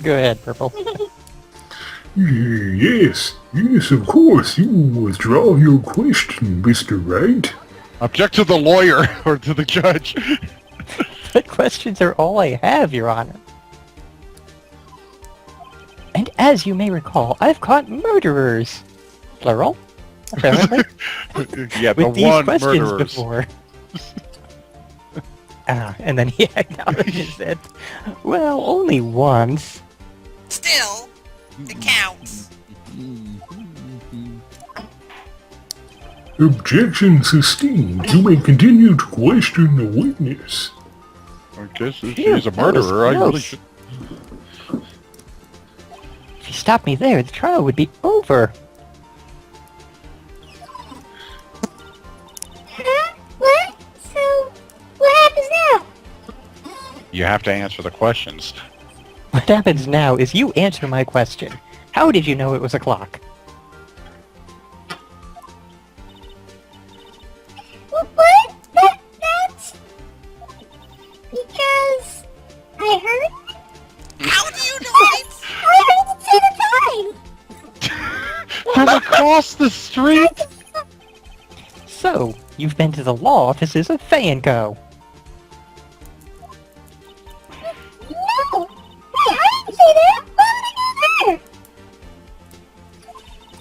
Go ahead, Purple. Yes, of course. You will withdraw your question, Mr. Wright. Object to the lawyer or to the judge. The questions are all I have, Your Honor. And as you may recall, I've caught murderers. Plural, apparently. Yeah, the with these one questions murderers. before. And then he acknowledges that, well, only once. Still, it counts. Objection sustained. You may continue to question the witness. I guess if Phew, she's a that was murderer, I really close. should... If you stopped me there, the trial would be over. Huh? What? So, what happens now? You have to answer the questions. What happens now is you answer my question. How did you know it was a clock? What? That's... Because... I heard... How do you know it's... I heard it say the time! From across the street? So, you've been to the law offices of Fay & Co. No! I didn't say that! Why would I go there?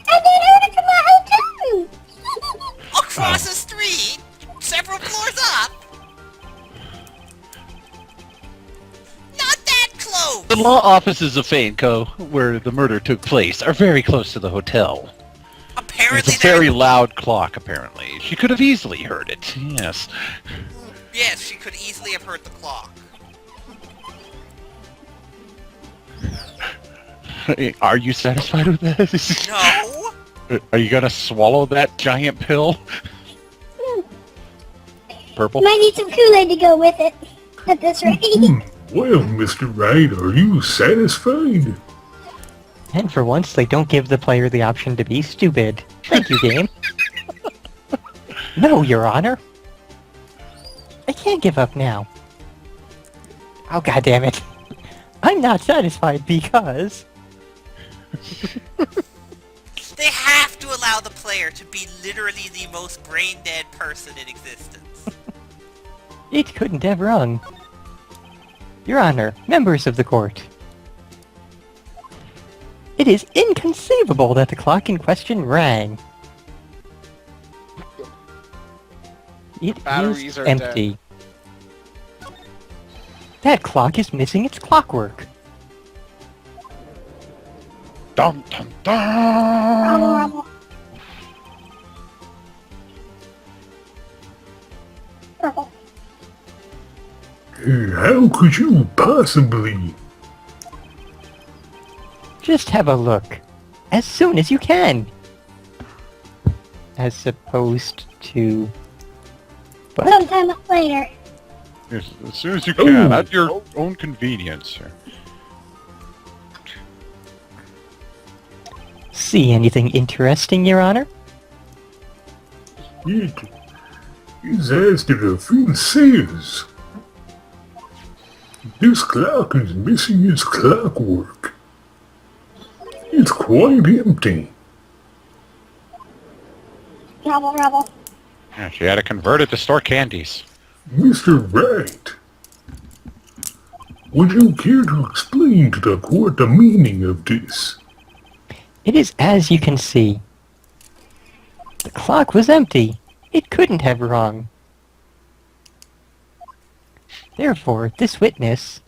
I need her to come to my hotel room! Across the street, several floors up. Not that close. The law offices of Fay & Co., where the murder took place, are very close to the hotel. Apparently, It's a very loud clock, apparently. She could have easily heard it, yes. Yes, she could easily have heard the clock. Are you satisfied with that? No. Are you gonna swallow that giant pill? Purple? Might need some Kool-Aid to go with it. At this rate. Well, Mr. Wright, are you satisfied? And for once, they don't give the player the option to be stupid. Thank you, game. No, Your Honor. I can't give up now. Oh, goddammit. I'm not satisfied because... They have to allow the player to be literally the most brain-dead person in existence. It couldn't have rung. Your Honor, members of the court. It is inconceivable that the clock in question rang. It Batteries is are empty. That clock is missing its clockwork. Dum dum dum! Purple. How could you possibly? Just have a look. As soon as you can. As opposed to... What? Sometime later. Yes, as soon as you can, Oh. at your own convenience. Sir. See anything interesting, Your Honor? It is as the defense says. This clock is missing its clockwork. It's quite empty. Rubble, rubble. Yeah, she had to convert it to store candies. Mr. Wright, would you care to explain to the court the meaning of this? It is as you can see. The clock was empty. It couldn't have rung. Therefore, this witness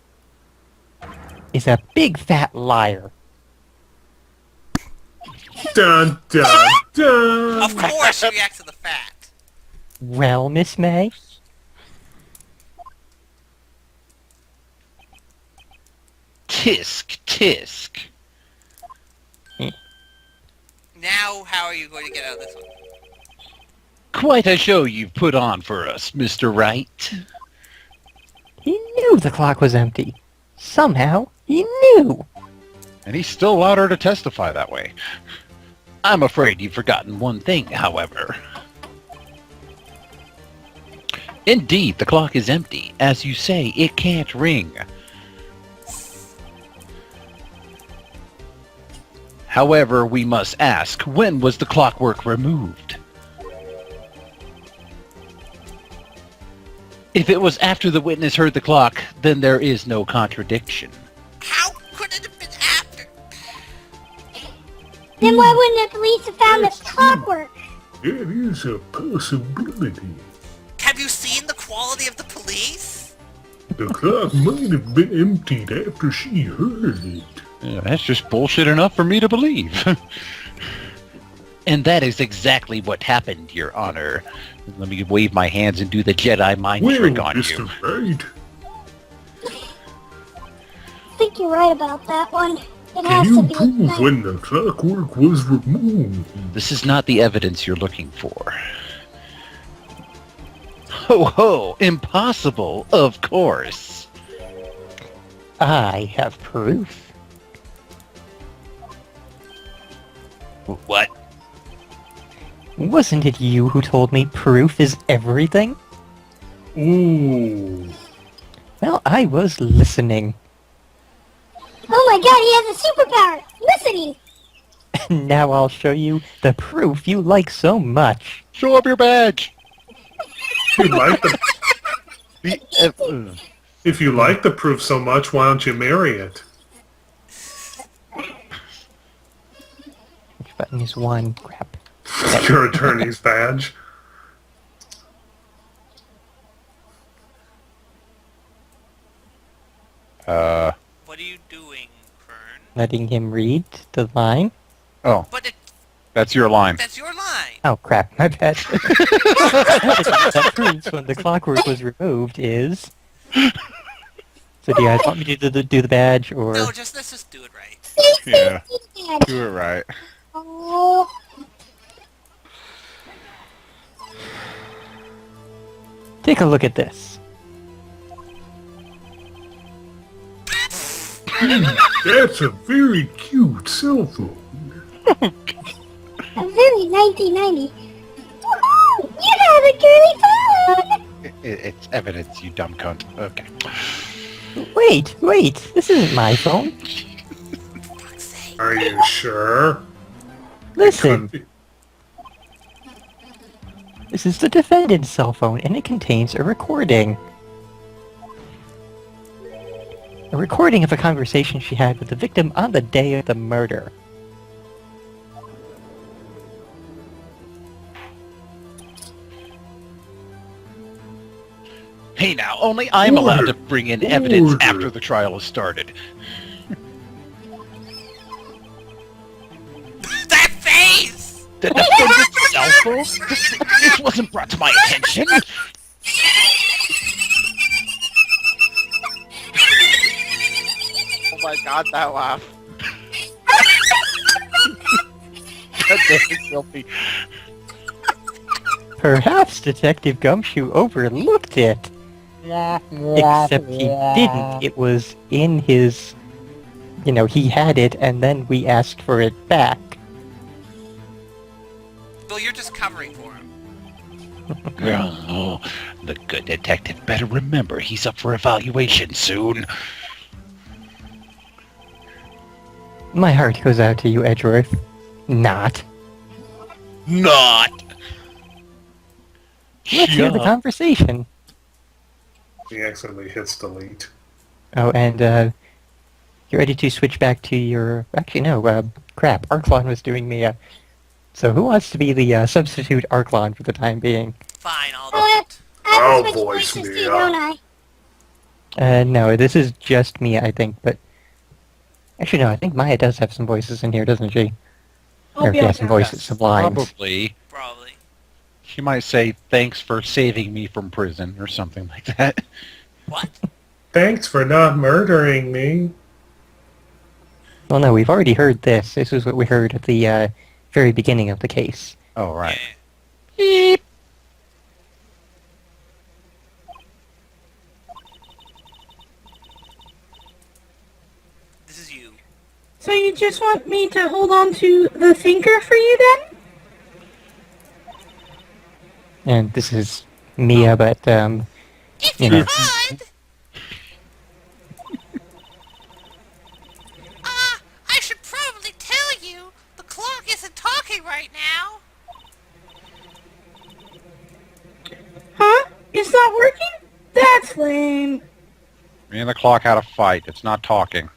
is a big fat liar. Dun dun dun! Of course, she reacts to the fact. Well, Miss May? Tisk, tisk. Now, how are you going to get out of this one? Quite a show you've put on for us, Mr. Wright. He knew the clock was empty. Somehow, he knew. And he still allowed her to testify that way. I'm afraid you've forgotten one thing, however. Indeed, the clock is empty. As you say, it can't ring. However, we must ask, when was the clockwork removed? If it was after the witness heard the clock, then there is no contradiction. How could it have been after? Then why wouldn't the police have found the clockwork? That is a possibility. Have you seen the quality of the police? The clock might have been emptied after she heard it. Yeah, that's just bullshit enough for me to believe. And that is exactly what happened, Your Honor. Let me wave my hands and do the Jedi mind Well, trick on Mr. you. Wright, I think you're right about that one. It can has to you be. prove when the clockwork was removed? This is not the evidence you're looking for. Ho ho! Impossible, of course. I have proof. What? Wasn't it you who told me proof is everything? Ooh. Well, I was listening. Oh my god, he has a superpower! Listening! Now I'll show you the proof you like so much. Show up your badge! If you like the proof so much, why don't you marry it? Which button is one? Crap. Your attorney's badge. What are you doing, Fern? Letting him read the line. Oh, But that's your line. that's your line. Oh crap, my bad. That proves when the clockwork was removed is... So do you guys want me to do the badge, or... No, let's just do it right. Yeah, do it right. Oh, Take a look at this. That's a very cute cell phone. a very 1990. Woohoo! You have a girly phone! It's evidence, you dumb cunt. Okay. Wait, this isn't my phone. Fuck's sake. Are you sure? Listen, this is the defendant's cell phone, and it contains a recording. A recording of a conversation she had with the victim on the day of the murder. Hey now, only I'm allowed to bring in evidence Order. after the trial has started. That face! The defendant's cell phone? This wasn't brought to my attention. Oh my god, that laugh. God damn it, Sophie. Perhaps Detective Gumshoe overlooked it. Except he didn't. It was in his... You know, he had it, and then we asked for it back. Well, you're just covering for him. Oh, the good detective better remember he's up for evaluation soon. My heart goes out to you, Edgeworth. Not. Not! Let's hear the Yeah. conversation. He accidentally hits delete. Oh, and, you're ready to switch back to your... Actually, no, crap. Arklon was doing me, So who wants to be the, substitute Arklon for the time being? Fine, I'll do I it. have I'll to switch voice voices me too, up. don't I? No, this is just me, I think, but... Actually, no, I think Maya does have some voices in here, doesn't she? Or she has some voices, some lines. Probably. Probably. She might say, thanks for saving me from prison, or something like that. What? Thanks for not murdering me. Well, no, we've already heard this. This is what we heard at the, very beginning of the case. Oh, right. Yeah. Beep. This is you. So you just want me to hold on to the thinker for you then? And this is Mia, but, If you you know. could! I should probably tell you right now? Huh? It's not working? That's lame. Me and the clock had a fight. It's not talking.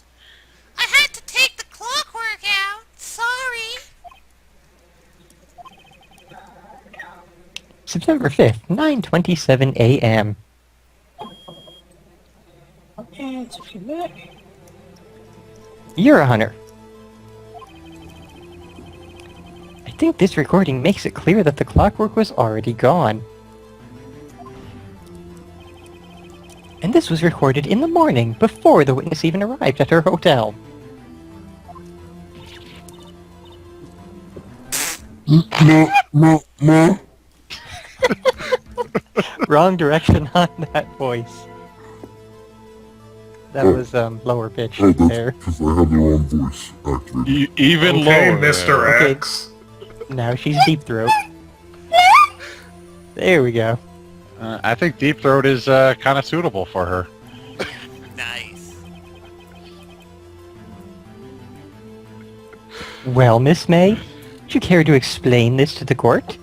I had to take the clockwork out. Sorry. September 5th, 9:27 a.m. And it's a few minutes. You're a hunter. I think this recording makes it clear that the clockwork was already gone. And this was recorded in the morning, before the witness even arrived at her hotel. No. Wrong direction on that voice. That was lower pitch Oh, that's there. because I had the wrong voice activated. Even Okay, lower. Mr. Okay. X. Now she's deep throat. There we go. I think Deep Throat is kind of suitable for her. Nice. Well, Miss May, would you care to explain this to the court?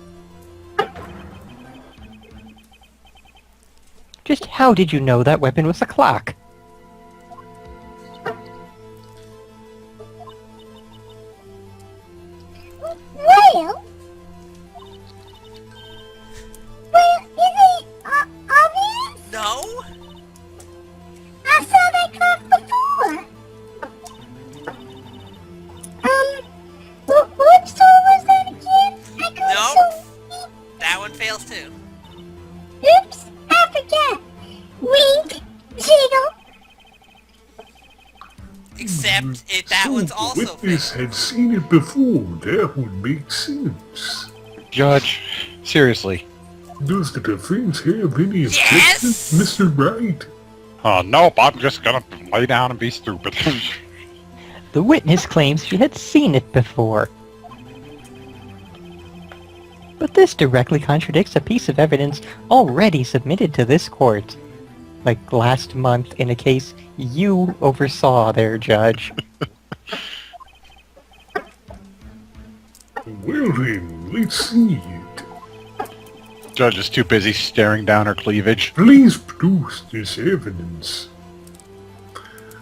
Just how did you know that weapon was a clock? Well, is it obvious? No? I saw that clock before. What store was that again? I couldn't Nope. so That one fails too. Oops, I forgot. Wink, jiggle. Except that So one's the also witness failed. had seen it before. That would make sense. Judge, seriously. Does the defense have any Yes! objections, Mr. Wright? Oh, nope, I'm just gonna lay down and be stupid. The witness claims she had seen it before. But this directly contradicts a piece of evidence already submitted to this court. Like last month in a case you oversaw there, Judge. Well then, let's see it. Judge is too busy staring down her cleavage. Please produce this evidence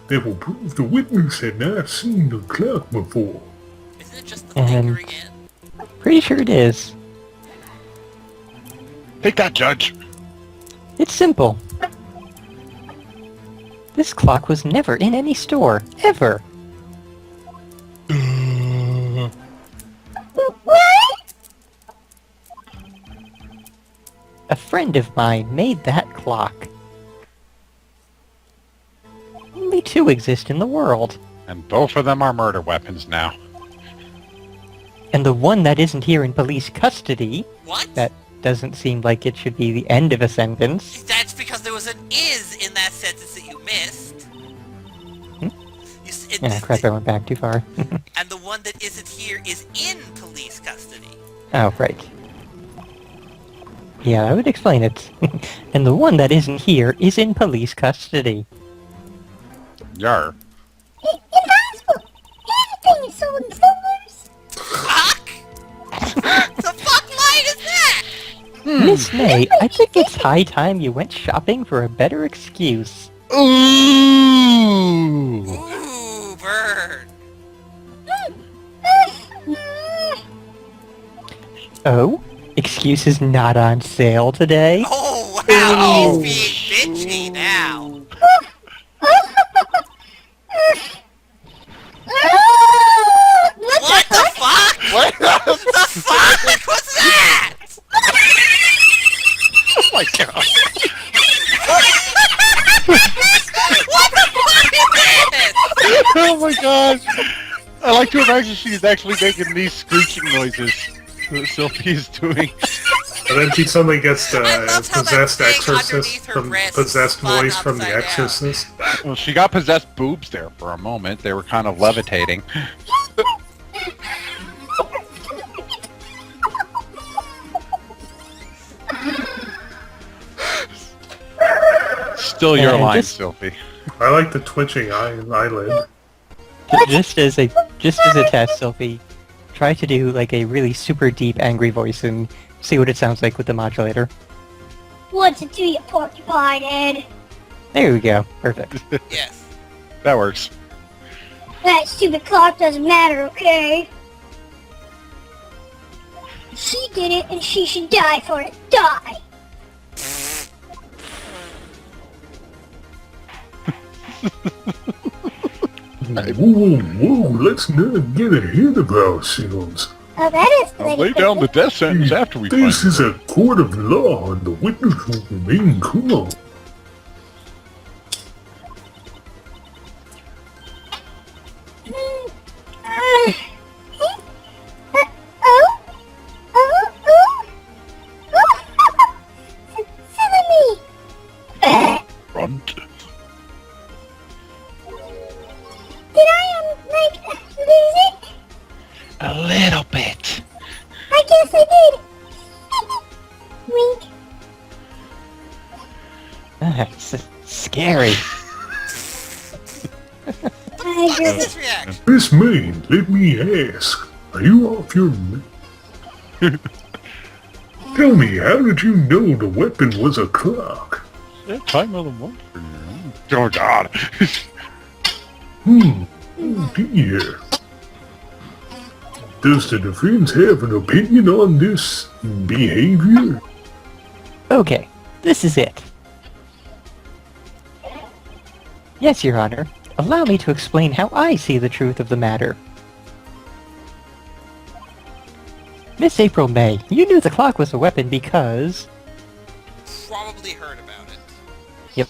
that will prove the witness had not seen the clock before. Isn't it just the And- finger again? Pretty sure it is. Take that, Judge. It's simple. This clock was never in any store, ever. What? A friend of mine made that clock. Only two exist in the world, And both of them are murder weapons now. and the one that isn't here in police custody, What? that doesn't seem like it should be the end of a sentence. That's because there was an is in that sentence that you missed. Yeah, crap, I went back too far. And the one that isn't here is in police custody. Oh, right. Yeah, that would explain it. And the one that isn't here is in police custody. Yar. Impossible. Everything is sold in stores. Fuck! The fuck line is that? Miss May, I think it's high time you went shopping for a better excuse. Ooh! Ooh, bird. Oh? Excuse is not on sale today? Oh, wow, he's being bitchy now. What the fuck? What? The fuck was that? Oh my god. What the fuck is this? Oh my god. I like to imagine she's actually making these screeching noises that Sylvie's doing. And then she suddenly gets the I love how that possessed thing exorcist underneath her from breast possessed spun voice from The upside down. Exorcist. Well, she got possessed boobs there for a moment. They were kind of levitating. Still your And line, just- Sylvie. I like the twitching eyelid. Just as a test, Sophie, try to do like a really super deep angry voice and see what it sounds like with the modulator. What's it to you, porcupine head? There we go. Perfect. Yes. That works. That stupid clock doesn't matter, okay? She did it, and she should die for it. Die! Whoa, let's not get ahead of ourselves. Oh, that is I'll lay down the death sentence after we find This is her. a court of law, and the witness will remain calm. Front. Did I, lose it? A little bit. I guess I did. Wink. It's scary. I What is agree. this reaction? Miss May, let me ask, are you off your... Tell me, how did you know the weapon was a clock? Yeah, time of the month. Oh God. Oh dear. Does the defense have an opinion on this behavior? Okay, this is it. Yes, Your Honor. Allow me to explain how I see the truth of the matter. Miss April May, you knew the clock was a weapon because... Probably heard about it. Yep.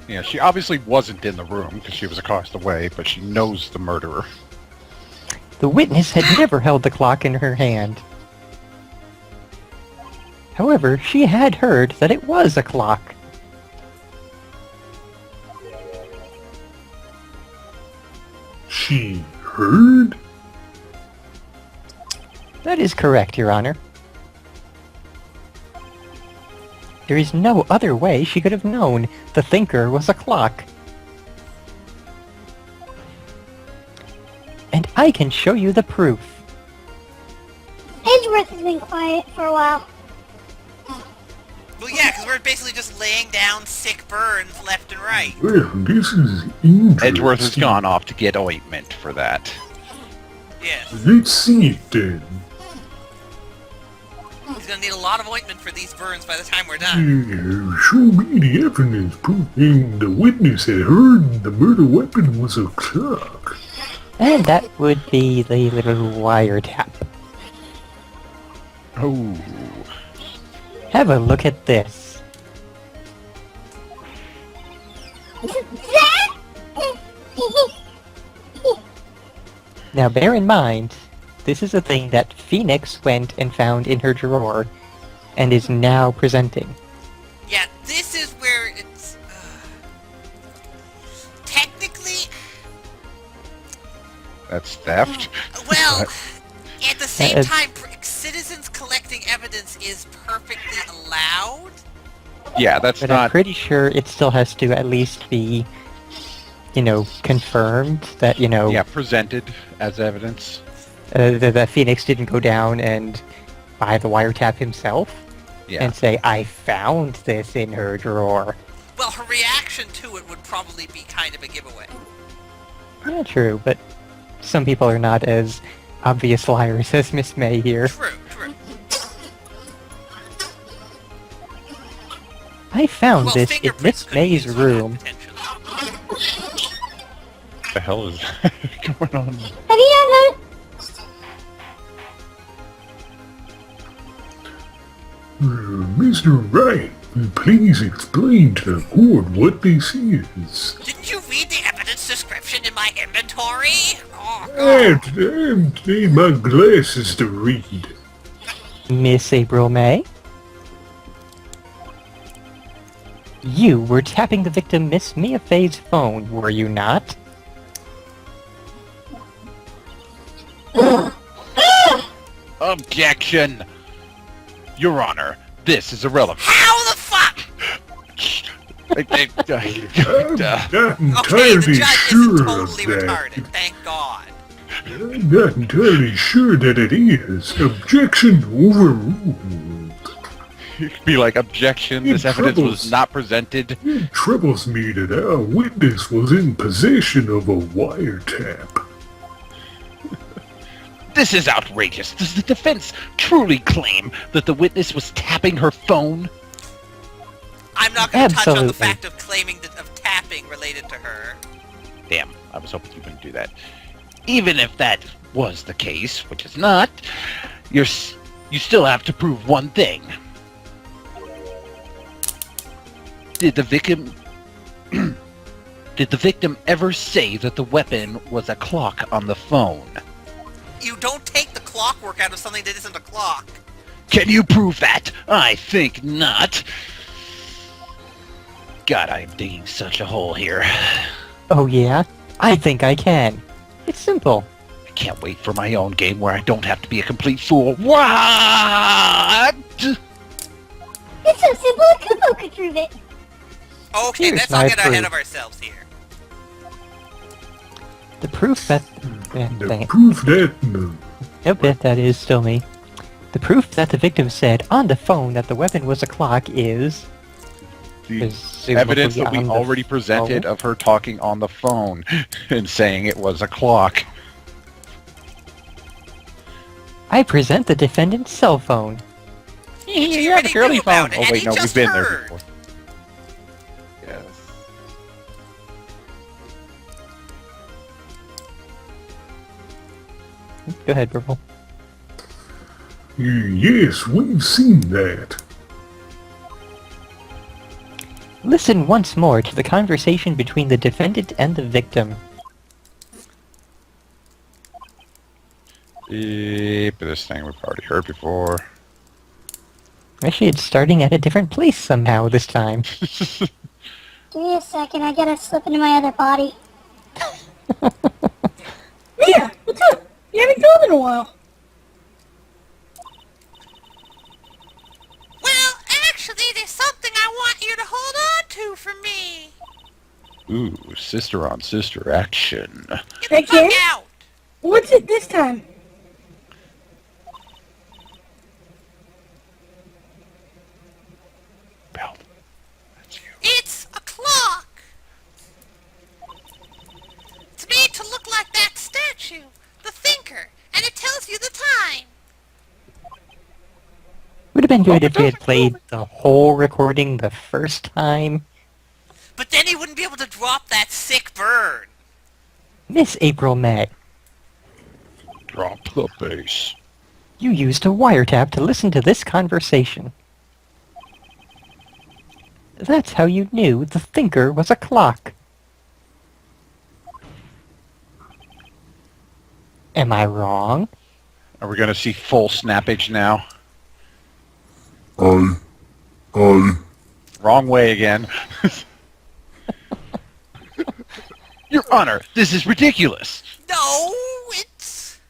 Yeah, she obviously wasn't in the room because she was across the way, but she knows the murderer. The witness had never held the clock in her hand. However, she had heard that it was a clock. She heard? That is correct, Your Honor. There is no other way she could have known the thinker was a clock. And I can show you the proof. Edgeworth has been quiet for a while. Well, yeah, because we're basically just laying down sick burns left and right. Well, this is interesting. Edgeworth has gone off to get ointment for that. Yes. Let's see it then. He's gonna need a lot of ointment for these burns by the time we're done. Show me the evidence proving the witness had heard the murder weapon was a clock. And that would be the little wiretap. Oh. Have a look at this. Now bear in mind, this is a thing that Phoenix went and found in her drawer and is now presenting. Yeah, this is where it's... technically... That's theft. Well, at the same Uh, time, citizens collecting evidence is perfectly allowed. Yeah, that's But I'm not... pretty sure it still has to at least be, confirmed that, Yeah, presented as evidence. that Phoenix didn't go down and buy the wiretap himself Yeah. and say, I found this in her drawer. Well, her reaction to it would probably be kind of a giveaway. Yeah, true, but some people are not as obvious liars as Miss May here. True, true. I found Well, this in fingerprints Miss could be May's used for that, room. potentially. What the hell is going on? Have you not noticed? Mr. Wright, please explain to the court what this is. Didn't you read the evidence description in my inventory? Oh, God. I need my glasses to read. Miss April May? You were tapping the victim Miss Mia Fey's phone, were you not? Objection! Your Honor, this is irrelevant. How the fuck? I'm Okay, not the entirely judge sure isn't of totally that. retarded. Thank God. I'm not entirely sure that it is. Objection overruled. Be like, objection, this evidence was not presented. It troubles me that our witness was in possession of a wiretap. This is outrageous. Does the defense truly claim that the witness was tapping her phone? I'm not going to touch on the Absolutely. fact of claiming of tapping related to her. Damn, I was hoping you wouldn't do that. Even if that was the case, which is not, you still have to prove one thing. Did the victim ever say that the weapon was a clock on the phone? You don't take the clockwork out of something that isn't a clock. Can you prove that? I think not. God, I'm digging such a hole here. Oh yeah? I think I can. It's simple. I can't wait for my own game where I don't have to be a complete fool. What? It's so simple, a Kupo could prove it. Okay, Here's let's not my get ahead proof. of ourselves here. The proof that... dang The it. proof that... No. Nope, that is still me. The proof that the victim said on the phone that the weapon was a clock is... The presumably evidence that we on the already presented phone. of her talking on the phone and saying it was a clock. I present the defendant's cell phone. You already knew about it, Oh and wait, he no, we've just been there heard. before. Yes. Go ahead, Purple. Yes, we've seen that. Listen once more to the conversation between the defendant and the victim. But this thing we've already heard before. Actually, it's starting at a different place somehow this time. Give me a second, I gotta slip into my other body. Mia, what's up? You haven't called in a while. Well, actually, there's something I want you to hold on to for me. Ooh, sister on sister action. Get the Heck fuck yeah? out. What's it this time? Belle, that's you. It's a clock. It's made to look like that statue, the thinker, and it tells you the time. Would have been good if we had played the whole recording the first time. But then he wouldn't be able to drop that sick burn. Miss April May, Drop the bass. you used a wiretap to listen to this conversation. That's how you knew the thinker was a clock. Am I wrong? Are we gonna see full snappage now? Wrong way again. Your Honor, this is ridiculous. No, it's...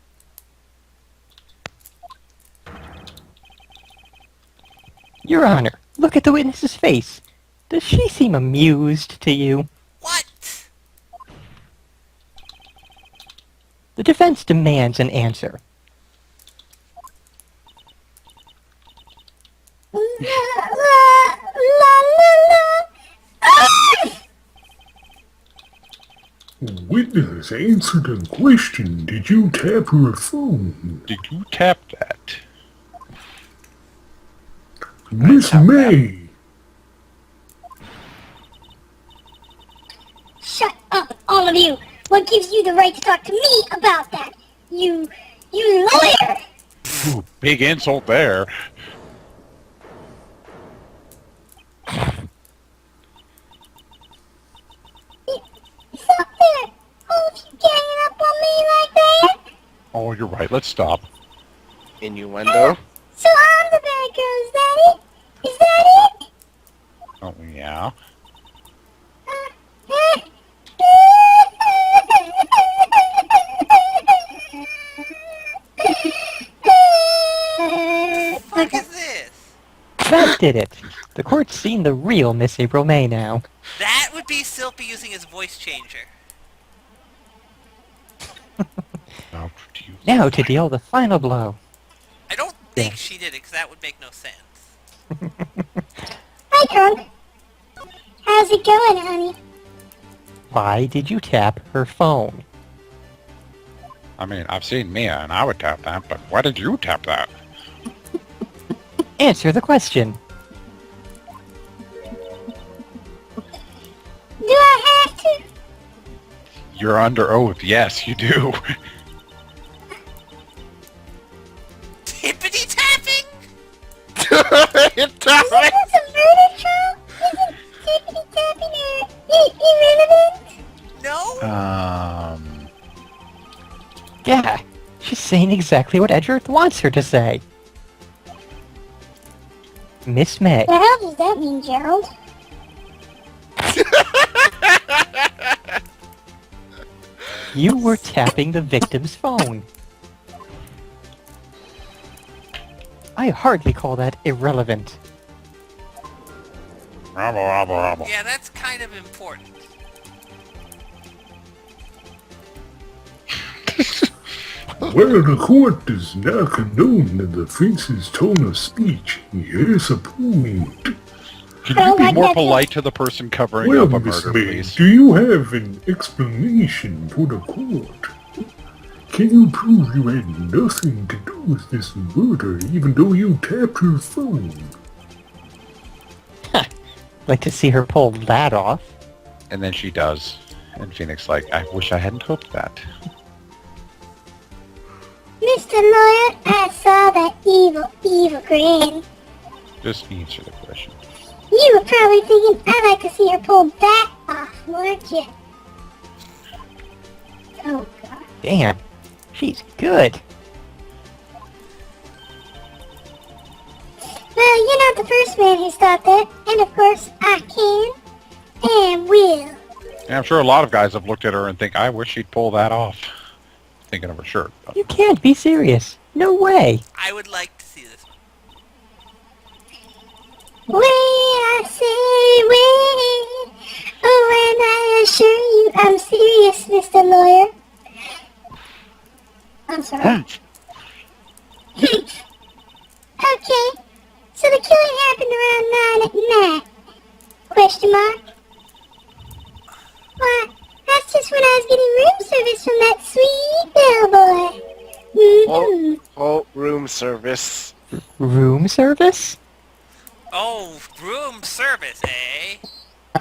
Your Honor, look at the witness's face. Does she seem amused to you? What? The defense demands an answer. La la la la. Ah! Witness, answer the question. Did you tap her phone? Did you tap that? Miss May. Shut up, all of you! What gives you the right to talk to me about that? You lawyer! Ooh, big insult there. Stop there! All of you ganging up on me like that? Oh, you're right. Let's stop. Innuendo? So I'm the bad girl, is that it? Is that it? Oh, yeah. What is this? That did it. The court's seen the real Miss April May now. That would be Silpy using his voice changer. Oh, Now to deal the final blow. I don't think Yeah. she did it, because that would make no sense. Hi, Trunk. How's it going, honey? Why did you tap her phone? I mean, I've seen Mia, and I would tap that, but why did you tap that? Answer the question. Do I have to? You're under oath. Yes, you do. Tippity-tapping? Is this a murder trial? Isn't tippity-tapping irrelevant? No? Yeah, she's saying exactly what Edgeworth wants her to say. Miss May. The hell does that mean, Gerald? You were tapping the victim's phone. I hardly call that irrelevant. Rabble, rabble, rabble. Yeah, that's kind of important. Well, the court does not condone the defense's tone of speech. Yes, approved. Can I you don't be like more that. polite to the person covering Well, up a Miss murder, May, please? do you have an explanation for the court? Can you prove you had nothing to do with this murder, even though you tapped her phone? Like to see her pull that off. And then she does. And Phoenix like, I wish I hadn't hoped that. Mr. Lawyer, I saw that evil grin. Just answer the question. You were probably thinking I'd like to see her pull that off, weren't you? Oh, God. Damn, she's good. Well, you're not the first man who's thought that, and of course I can and will. And I'm sure a lot of guys have looked at her and think, I wish she'd pull that off. Thinking of her shirt. But You can't be serious. No way. I would like to see this. Way, I say, way. Oh, and I assure you I'm serious, Mr. Lawyer. I'm sorry. Okay, so the killing happened around 9 at night? Question mark. Why, that's just when I was getting room service from that sweet bellboy. Mm-hmm. Oh, room service. Room service? Oh, room service, eh?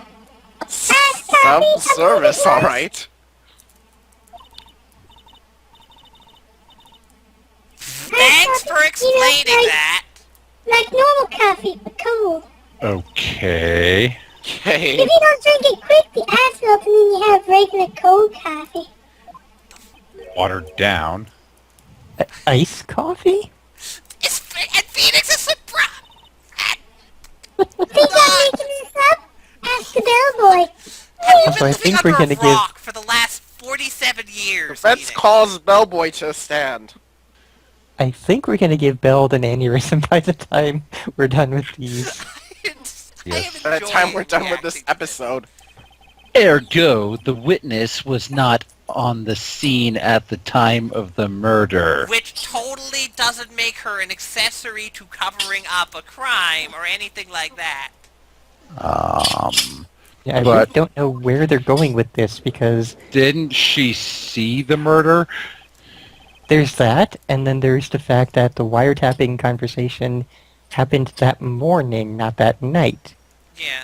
Some service, alright. Thanks for explaining that. Like normal coffee, but cold. okay. Okay. If you don't drink it quick, the ice melts and then you have regular cold coffee. Watered down. Ice coffee? And Phoenix is surprised. Think I'm making this up? Ask the bellboy. You've So been I living think under we're a gonna give- rock for the last 47 years. Let's Phoenix. cause Bellboy to stand. I think we're gonna give Belle an aneurysm by the time we're done with these. Yes. By the time we're done with reacting this to this. episode. Ergo, the witness was not on the scene at the time of the murder. Which totally doesn't make her an accessory to covering up a crime or anything like that. Yeah, I really But- don't know where they're going with this because Didn't she see the murder? there's that, and then there's the fact that the wiretapping conversation happened that morning, not that night. Yeah.